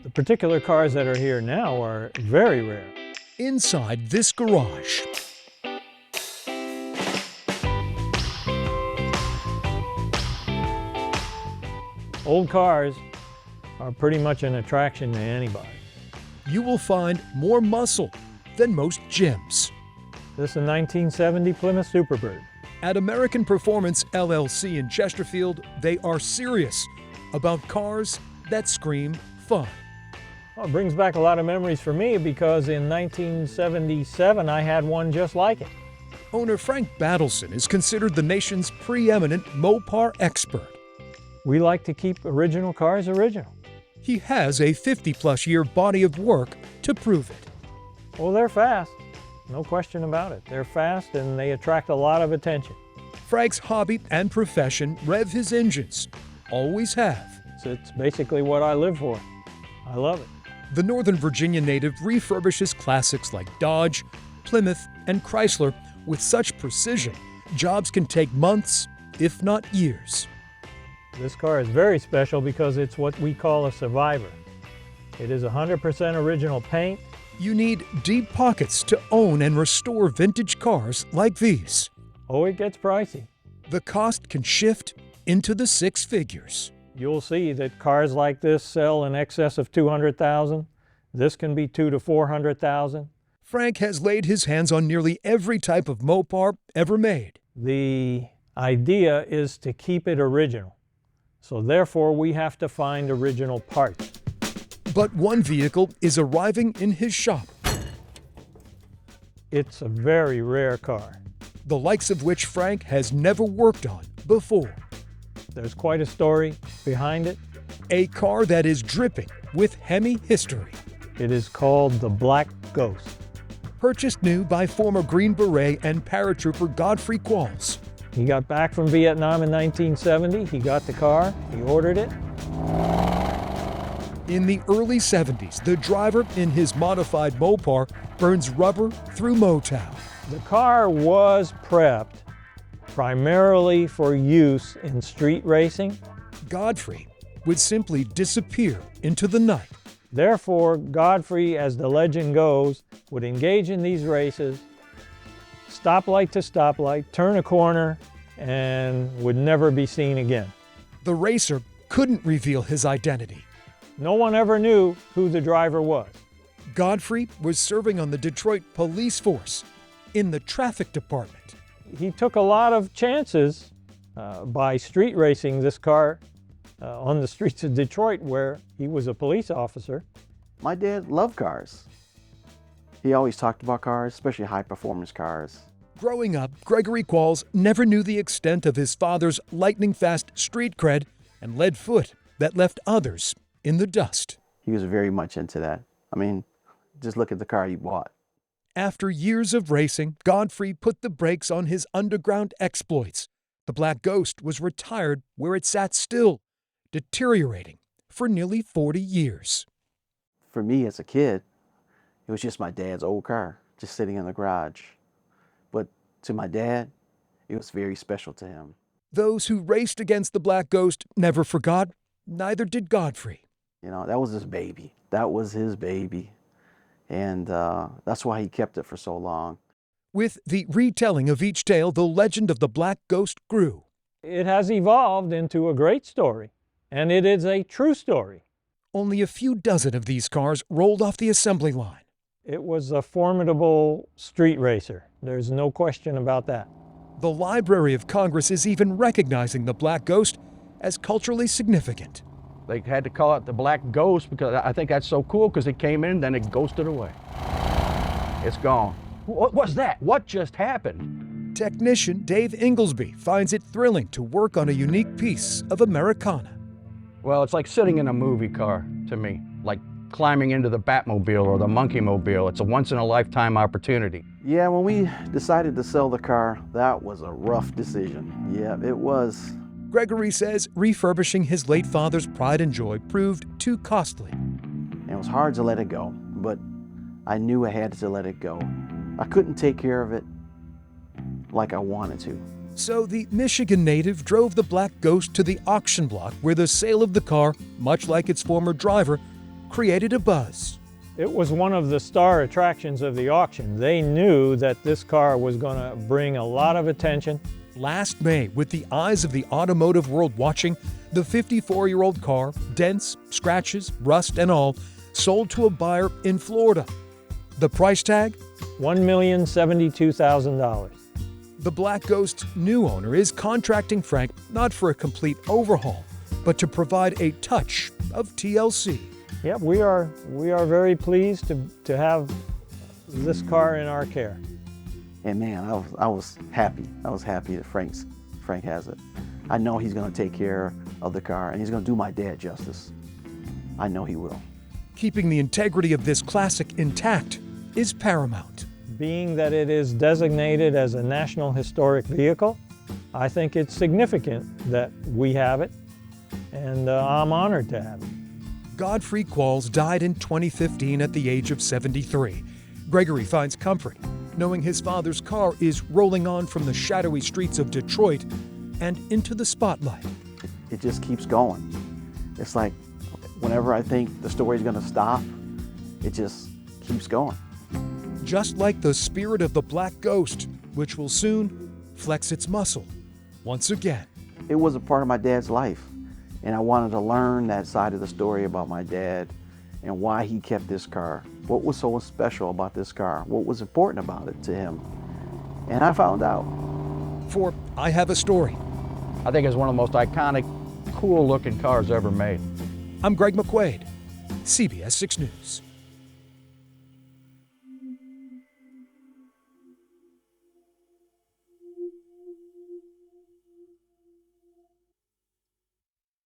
The particular cars that are here now are very rare. Inside this garage, Old cars are pretty much an attraction to anybody. you will find more muscle than most gyms. This is a 1970 Plymouth Superbird. At American Performance LLC in Chesterfield, they are serious about cars that scream fun. Well, it brings back a lot of memories for me because in 1977 I had one just like it. Owner Frank Badalson is considered the nation's preeminent MoPar expert. We like to keep original cars original. He has a 50-plus year body of work to prove it. Well, they're fast, no question about it. They're fast and they attract a lot of attention. Frank's hobby and profession rev his engines. Always have. So it's basically what I live for. I love it. The Northern Virginia native refurbishes classics like Dodge, Plymouth, and Chrysler with such precision, jobs can take months, if not years. This car is very special because it's what we call a survivor. It is 100% original paint. You need deep pockets to own and restore vintage cars like these. Oh, it gets pricey. The cost can shift into the six figures. You'll see that cars like this sell in excess of $200,000. This can be $200,000 to $400,000. Frank has laid his hands on nearly every type of MoPar ever made. The idea is to keep it original. So therefore, we have to find original parts. But one vehicle is arriving in his shop, It's a very rare car. the likes of which Frank has never worked on before. There's quite a story behind it. A car that is dripping with Hemi history. It is called the Black Ghost. Purchased new by former Green Beret and paratrooper Godfrey Qualls. He got back from Vietnam in 1970. He got the car, he ordered it. In the early 70s, the driver in his modified MoPar burns rubber through Motown. The car was prepped primarily for use in street racing. Godfrey would simply disappear into the night. Therefore, Godfrey, as the legend goes, would engage in these races, stoplight to stoplight, turn a corner, and would never be seen again. The racer couldn't reveal his identity. No one ever knew who the driver was. Godfrey was serving on the Detroit police force in the traffic department. He took a lot of chances by street racing this car on the streets of Detroit where he was a police officer. My dad loved cars. He always talked about cars, especially high-performance cars. Growing up, Gregory Qualls never knew the extent of his father's lightning-fast street cred and lead foot that left others in the dust. He was very much into that. I mean, just look at the car he bought. After years of racing, Godfrey put the brakes on his underground exploits. The Black Ghost was retired where it sat still, deteriorating for nearly 40 years. For me as a kid, it was just my dad's old car, just sitting in the garage. But to my dad, it was very special to him. Those who raced against the Black Ghost never forgot, neither did Godfrey. You know, that was his baby. That was his baby. And that's why he kept it for so long. With the retelling of each tale, the legend of the Black Ghost grew. It has evolved into a great story, and it is a true story. Only a few dozen of these cars rolled off the assembly line. It was a formidable street racer. There's no question about that. The Library of Congress is even recognizing the Black Ghost as culturally significant. They had to call it the Black Ghost because I think that's so cool because it came in, then it ghosted away. It's gone. What was that? What just happened? Technician Dave Inglesby finds it thrilling to work on a unique piece of Americana. Well, it's like sitting in a movie car to me, like climbing into the Batmobile or the Monkeymobile. It's a once-in-a-lifetime opportunity. Yeah, when we decided to sell the car, that was a rough decision. Yeah, it was. Gregory says refurbishing his late father's pride and joy proved too costly. And it was hard to let it go, but I knew I had to let it go. I couldn't take care of it like I wanted to. So the Michigan native drove the Black Ghost to the auction block where the sale of the car, much like its former driver, created a buzz. It was one of the star attractions of the auction. They knew that this car was going to bring a lot of attention. Last May, with the eyes of the automotive world watching, the 54-year-old car, dents, scratches, rust, and all, sold to a buyer in Florida. The price tag? $1,072,000. The Black Ghost's new owner is contracting Frank not for a complete overhaul, but to provide a touch of TLC. Yep, we are very pleased to have this car in our care. And man, I was happy. I was happy that Frank has it. I know he's going to take care of the car, and he's going to do my dad justice. I know he will. Keeping the integrity of this classic intact is paramount. Being that it is designated as a National Historic Vehicle, I think it's significant that we have it, and I'm honored to have it. Godfrey Qualls died in 2015 at the age of 73. Gregory finds comfort knowing his father's car is rolling on from the shadowy streets of Detroit and into the spotlight. It just keeps going. It's like whenever I think the story's going to stop, it just keeps going. Just like the spirit of the Black Ghost, which will soon flex its muscle once again. It was a part of my dad's life, and I wanted to learn that side of the story about my dad and why he kept this car. What was so special about this car? What was important about it to him? And I found out. For I Have a Story, I think it's one of the most iconic, cool-looking cars ever made. I'm Greg McQuade, CBS 6 News.